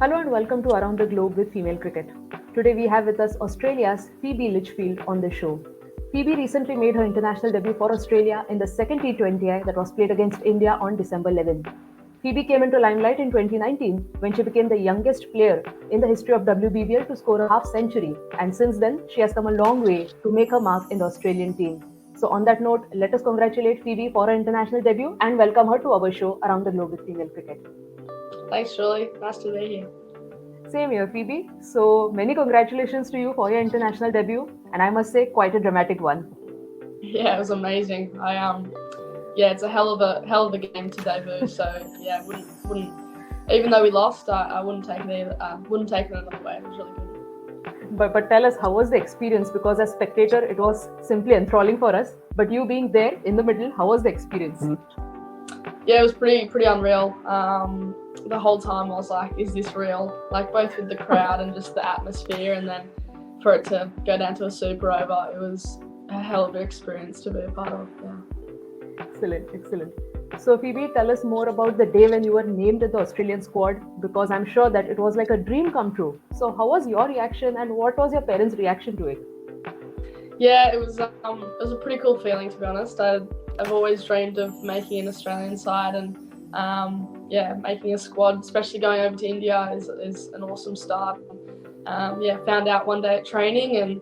Hello and welcome to Around the Globe with Female Cricket. Today we have with us Australia's Phoebe Litchfield on the show. Phoebe recently made her international debut for Australia in the second T20I that was played against India on December 11th. Phoebe came into limelight in 2019 when she became the youngest player in the history of WBBL to score a half century, and since then she has come a long way to make her mark in the Australian team. So on that note, let us congratulate Phoebe for her international debut and welcome her to our show Around the Globe with Female Cricket. Thanks, Julie. Nice to be here. Same here, Phoebe. So many congratulations to you for your international debut, and I must say, quite a dramatic one. Yeah, it was amazing. It's a hell of a game to debut. So yeah, wouldn't even though we lost, I wouldn't take it either. Wouldn't take it another way. It was really good. But tell us, how was the experience? Because as spectator, it was simply enthralling for us. But you being there in the middle, how was the experience? Yeah, it was pretty unreal. The whole time I was like, is this real? Like both with the crowd and just the atmosphere, and then for it to go down to a super over, it was a hell of an experience to be a part of. Yeah. Excellent. So Phoebe, tell us more about the day when you were named in the Australian squad, because I'm sure that it was like a dream come true. So how was your reaction and what was your parents' reaction to it? Yeah, it was a pretty cool feeling, to be honest. I've always dreamed of making an Australian side, and making a squad, especially going over to India, is an awesome start. Found out one day at training, and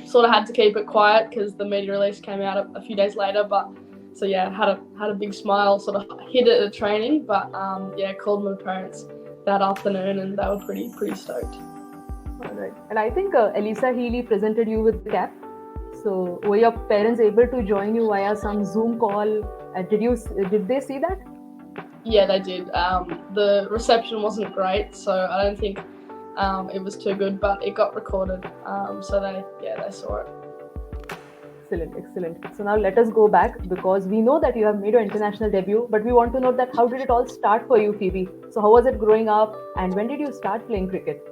sort of had to keep it quiet because the media release came out a few days later. But so yeah, had a big smile, sort of hid it at training. But called my parents that afternoon, and they were pretty stoked. All right, and I think Elisa Healy presented you with the cap. So were your parents able to join you via some Zoom call? Did they see that? Yeah, they did. The reception wasn't great, so I don't think it was too good, but it got recorded. So they saw it. Excellent. So now let us go back, because we know that you have made your international debut, but we want to know that how did it all start for you, Phoebe? So how was it growing up, and when did you start playing cricket?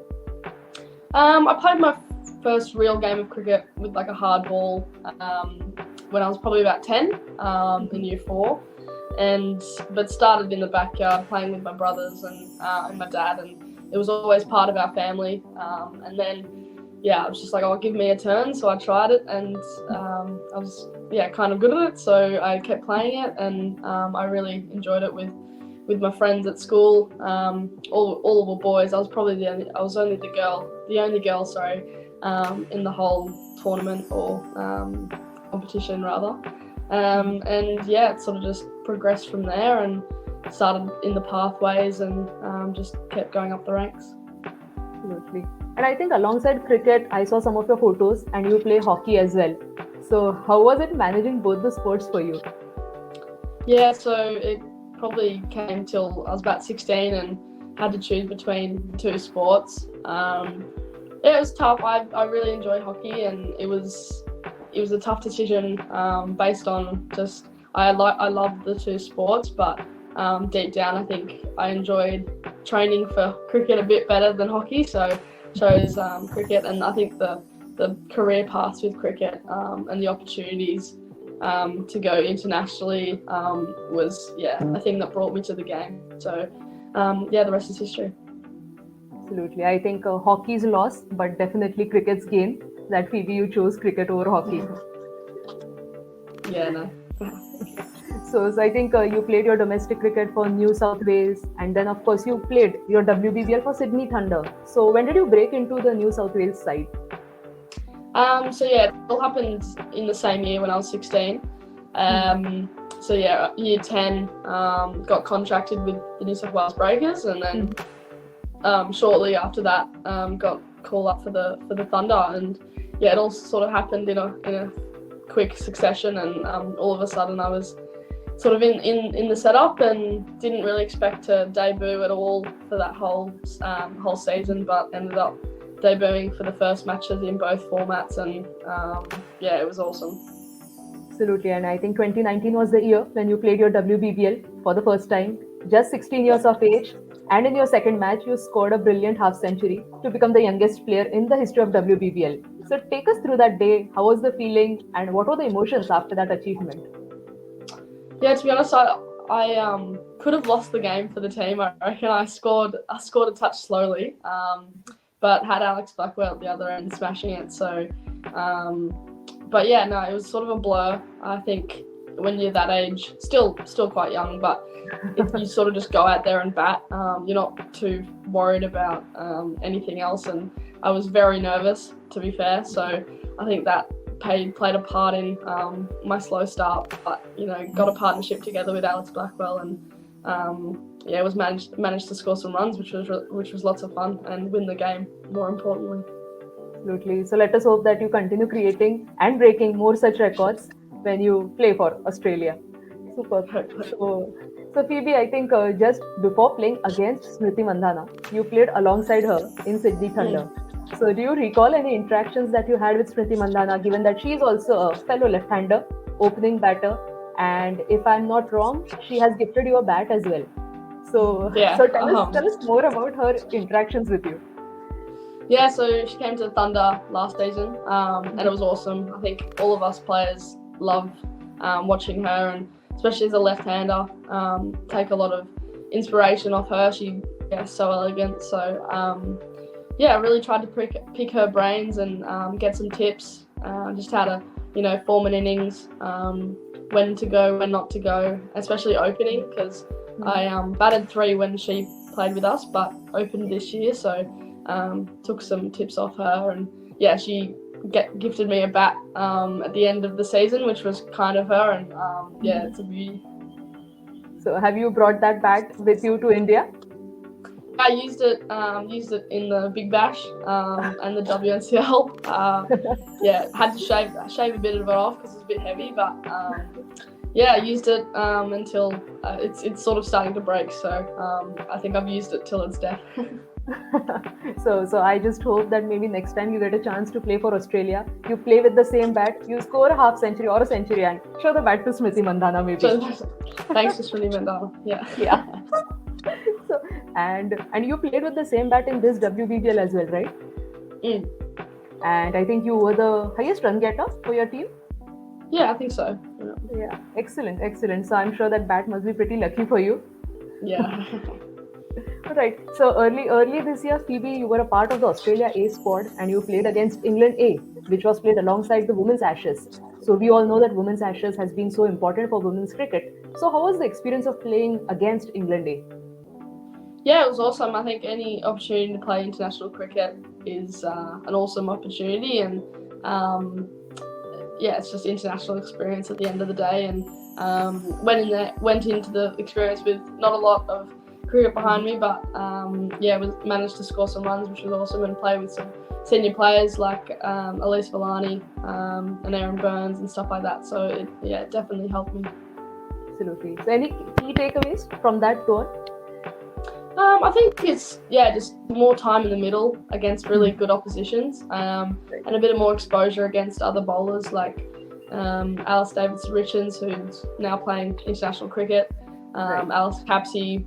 I played my first real game of cricket with like a hard ball when I was probably about 10 in year 4, but started in the backyard playing with my brothers and my dad, and it was always part of our family. And then I was just like, oh, give me a turn. So I tried it, and I was kind of good at it. So I kept playing it, and I really enjoyed it with my friends at school. All of the boys. I was only the only girl, in the whole tournament or competition rather. It sort of just progressed from there and started in the pathways and just kept going up the ranks. Absolutely. And I think alongside cricket, I saw some of your photos and you play hockey as well. So how was it managing both the sports for you? Yeah, so it probably came till I was about 16 and had to choose between two sports. It was tough. I really enjoyed hockey, and it was a tough decision based on just I loved the two sports, but deep down I think I enjoyed training for cricket a bit better than hockey, so chose cricket. And I think the career paths with cricket and the opportunities to go internationally was a thing that brought me to the game. So the rest is history. Absolutely. I think hockey's loss, but definitely cricket's gain. That Phoebe, you chose cricket over hockey. Yeah, no. So I think you played your domestic cricket for New South Wales, and then of course you played your WBBL for Sydney Thunder. So when did you break into the New South Wales side? It all happened in the same year when I was 16. Year 10, got contracted with the New South Wales Breakers, and then shortly after that, got called up for the Thunder, and it all sort of happened in a quick succession, and all of a sudden I was sort of in the setup and didn't really expect to debut at all for that whole season, but ended up debuting for the first matches in both formats, and it was awesome. Absolutely, and I think 2019 was the year when you played your WBBL for the first time, just 16 years of age, and in your second match you scored a brilliant half century to become the youngest player in the history of WBBL. So take us through that day. How was the feeling, and what were the emotions after that achievement? Yeah, to be honest, I could have lost the game for the team. I reckon I scored a touch slowly, but had Alex Blackwell at the other end smashing it. So, but yeah, no, it was sort of a blur. I think when you're that age, still quite young, but you sort of just go out there and bat. You're not too worried about anything else, and I was very nervous, to be fair. So I think that played a part in my slow start, but got a partnership together with Alex Blackwell, and was managed to score some runs, which was lots of fun, and win the game, more importantly. Absolutely. So let us hope that you continue creating and breaking more such records when you play for Australia. Super. So Phoebe, I think just before playing against Smriti Mandhana, you played alongside her in Sydney Thunder. So do you recall any interactions that you had with Smriti Mandhana, given that she is also a fellow left-hander, opening batter, and if I'm not wrong, she has gifted you a bat as well. So, Yeah, so tell us more about her interactions with you. Yeah, so she came to the Thunder last season, and it was awesome. I think all of us players love watching her, and especially as a left-hander, take a lot of inspiration off her. She's so elegant. So I really tried to pick her brains and get some tips, just how to form an innings, when to go, when not to go, especially opening, because I batted 3 when she played with us, but opened this year, so took some tips off her, and she gifted me a bat at the end of the season, which was kind of her, and it's a beauty. So have you brought that bat with you to India? I used it in the Big Bash and the WNCL. Had to shave a bit of it off because it was a bit heavy, but I used it until it's sort of starting to break. So I think I've used it till it's dead. So I just hope that maybe next time you get a chance to play for Australia, you play with the same bat, you score a half century or a century, and show the bat to Smriti Mandhana maybe. Thanks to Smriti Mandhana. Yeah. So and you played with the same bat in this WBBL as well, right? And I think you were the highest run getter for your team. Yeah, I think so. Yeah, excellent. So I'm sure that bat must be pretty lucky for you. Yeah. Right. So early this year, Phoebe, you were a part of the Australia A squad and you played against England A, which was played alongside the Women's Ashes. So we all know that Women's Ashes has been so important for women's cricket. So how was the experience of playing against England A? Yeah, it was awesome. I think any opportunity to play international cricket is an awesome opportunity, and it's just international experience at the end of the day. And went into the experience with not a lot of cricket behind me, but managed to score some runs, which was awesome, and play with some senior players like Elise Villani and Aaron Burns and stuff like that. So it definitely helped me. Absolutely. So any key takeaways from that tour? I think it's just more time in the middle against really good oppositions, and a bit of more exposure against other bowlers like Alice Davidson-Richards, who's now playing international cricket, Alice Capsey,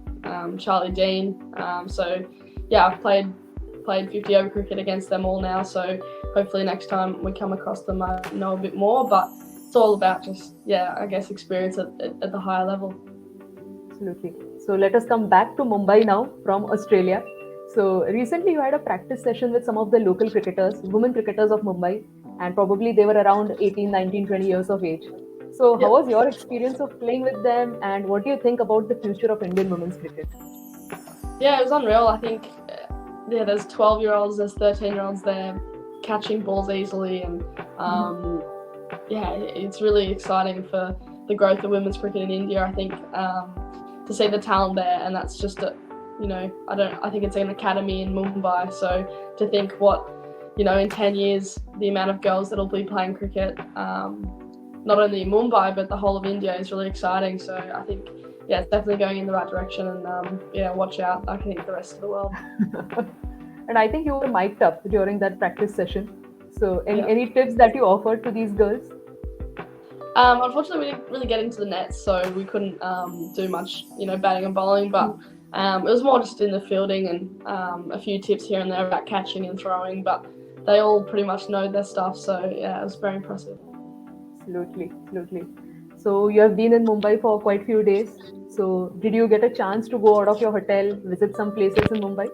Charlie Dean. I've played 50 over cricket against them all now, so hopefully next time we come across them I know a bit more, but it's all about just experience at the higher level. Absolutely. So let us come back to Mumbai now from Australia. So recently you had a practice session with some of the local cricketers, women cricketers of Mumbai, and probably they were around 18, 19, 20 years of age. So how was your experience of playing with them, and what do you think about the future of Indian women's cricket? Yeah, it was unreal. I think there's 12-year-olds, there's 13-year-olds there catching balls easily, and it's really exciting for the growth of women's cricket in India. I think to see the talent there, and that's just I think it's an academy in Mumbai. So to think what in 10 years the amount of girls that'll be playing cricket, not only in Mumbai but the whole of India, is really exciting. So I think it's definitely going in the right direction, and watch out, I think, the rest of the world. And I think you were mic'd up during that practice session. So any tips that you offered to these girls? Unfortunately, we didn't really get into the nets, so we couldn't do much, batting and bowling. But it was more just in the fielding and a few tips here and there about catching and throwing. But they all pretty much know their stuff, so it was very impressive. Absolutely. So you have been in Mumbai for quite few days. So did you get a chance to go out of your hotel, visit some places in Mumbai?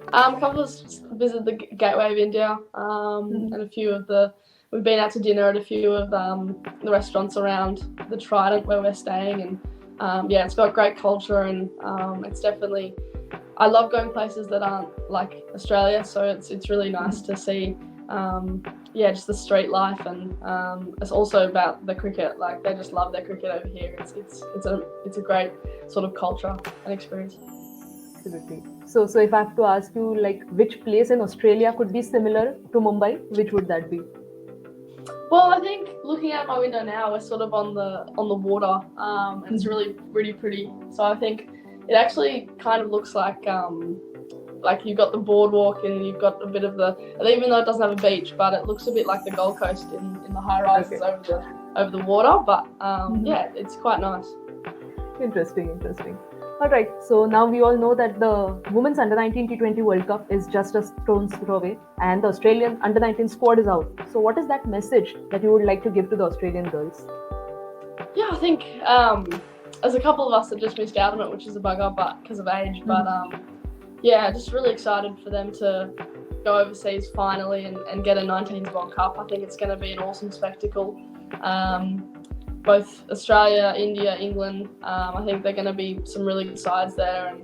A couple of visited the Gateway of India, Mhm. and a few of the. We've been out to dinner at a few of the restaurants around the Trident where we're staying, and yeah, it's got great culture, and it's definitely. I love going places that aren't like Australia, so it's really nice to see. Yeah, just the street life, and it's also about the cricket. Like they just love their cricket over here. It's a great sort of culture and experience. Absolutely. So if I have to ask you, like, which place in Australia could be similar to Mumbai, which would that be? Well, I think looking out my window now, we're sort of on the water, and it's Mhm. really pretty. So I think it actually kind of looks like you've got the boardwalk and you've got a bit of the, even though it doesn't have a beach, but it looks a bit like the Gold Coast in the high rises Okay. over the water. But Mhm. yeah, it's quite nice. Interesting, interesting. All right. So now we all know that the Women's Under 19 T20 World Cup is just a stone's throw away, and the Australian Under 19 squad is out. So what is that message that you would like to give to the Australian girls? Yeah, I think there's a couple of us that just missed out on it, which is a bugger, but because of age. But yeah, just really excited for them to go overseas finally and get a 19s World Cup. I think it's going to be an awesome spectacle. Both Australia, India, England. I think they're going to be some really good sides there,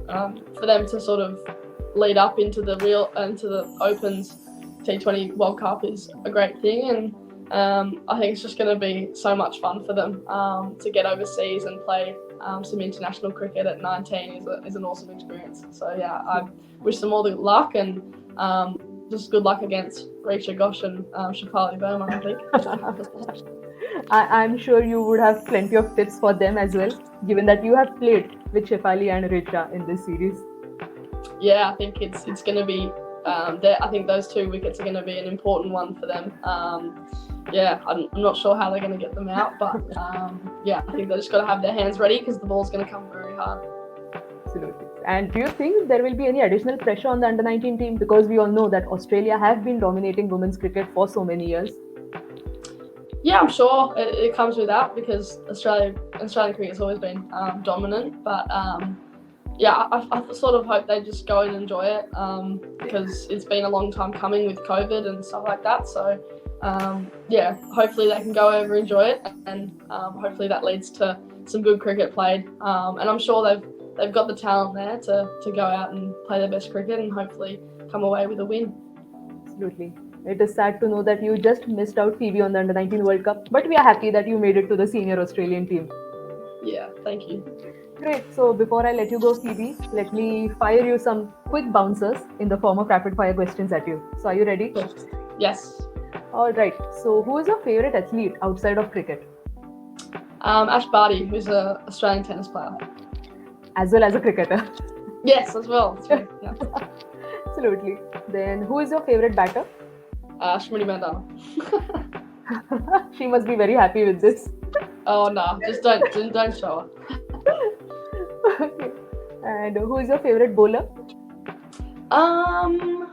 and for them to sort of lead up into the Opens T20 World Cup is a great thing, and I think it's just going to be so much fun for them to get overseas and play some international cricket at 19 is an awesome experience. So yeah, I wish them all the luck, and just good luck against Richa Ghosh and Shafali Verma, I think. I'm sure you would have plenty of tips for them as well, given that you have played with Shefali and Richa in this series. Yeah, I think it's going to be. I think those 2 wickets are going to be an important one for them. Yeah, I'm not sure how they're going to get them out, but yeah, I think they just got to have their hands ready because the ball's going to come very hard. Absolutely. And do you think there will be any additional pressure on the under 19 team? Because we all know that Australia have been dominating women's cricket for so many years. Yeah, I'm sure it comes with that because Australian cricket's always been dominant. But yeah, I sort of hope they just go and enjoy it because it's been a long time coming with COVID and stuff like that. So yeah, hopefully they can go over, enjoy it, and hopefully that leads to some good cricket played. And I'm sure they've got the talent there to go out and play their best cricket and hopefully come away with a win. Absolutely. It is sad to know that you just missed out, Phoebe, on the under 19 World Cup, but we are happy that you made it to the senior Australian team. Yeah, thank you. Great. So before I let you go, Phoebe, let me fire you some quick bouncers in the form of rapid fire questions at you. So are you ready? Cool. Yes. All right. So who is your favorite athlete outside of cricket? Ash Barty, who's an Australian tennis player. As well as a cricketer. Yes, as well. Yeah. Absolutely. Then who is your favorite batter? Shmurti Mandana. She must be very happy with this. Oh no, just don't show her. Okay. And who is your favorite bowler? Oh,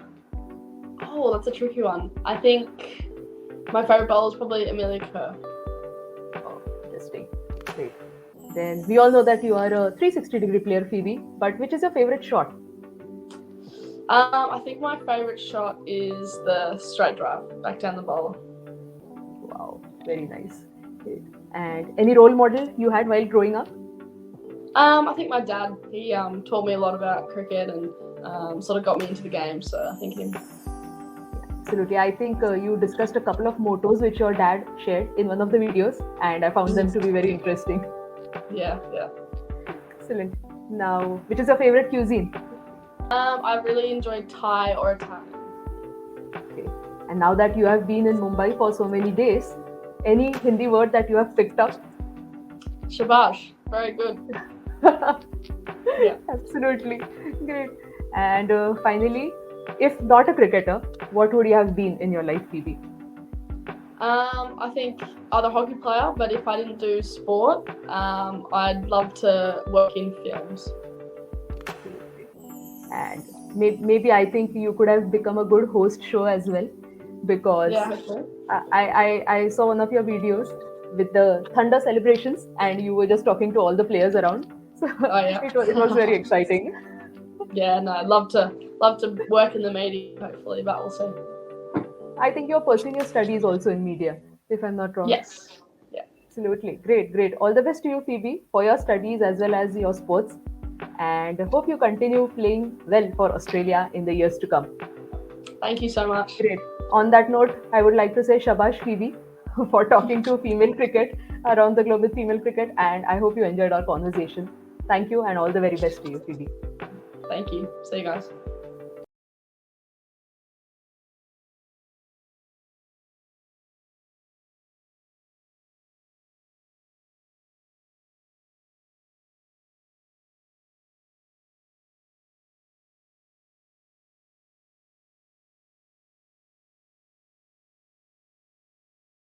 that's a tricky one. I think my favorite bowler is probably Amelia Kerr. Oh, interesting. Great. Then we all know that you are a 360-degree player, Phoebe. But which is your favorite shot? I think my favorite shot is the straight drive back down the bowler. Wow, very nice. Great. And any role model you had while growing up? I think my dad. He taught me a lot about cricket and sort of got me into the game. So I think him. Absolutely. I think you discussed a couple of mottos which your dad shared in one of the videos, and I found them to be very interesting. Yeah. Excellent. Now, which is your favorite cuisine? I really enjoyed Thai or Italian. Okay. And now that you have been in Mumbai for so many days, any Hindi word that you have picked up? Shabash, very good. Yeah. Absolutely. Great. And finally, if not a cricketer, what would you have been in your life, Phoebe? I think other hockey player, but if I didn't do sport, I'd love to work in films. And maybe I think you could have become a good host show as well, because Yeah, hopefully. I saw one of your videos with the Thunder celebrations, and you were just talking to all the players around. So Oh yeah. it was very exciting. Yeah, no, I'd love to work in the media, hopefully, but we'll see. I think you're pursuing your studies also in media, if I'm not wrong. Yes. Yeah. Absolutely. Great, great. All the best to you, Phoebe, for your studies as well as your sports. And hope you continue playing well for Australia in the years to come. Thank you so much. Great. On that note, I would like to say Shabash Phoebe for talking to female cricket around the globe with female cricket. And I hope you enjoyed our conversation. Thank you and all the very best to you, Phoebe. Thank you. See you guys.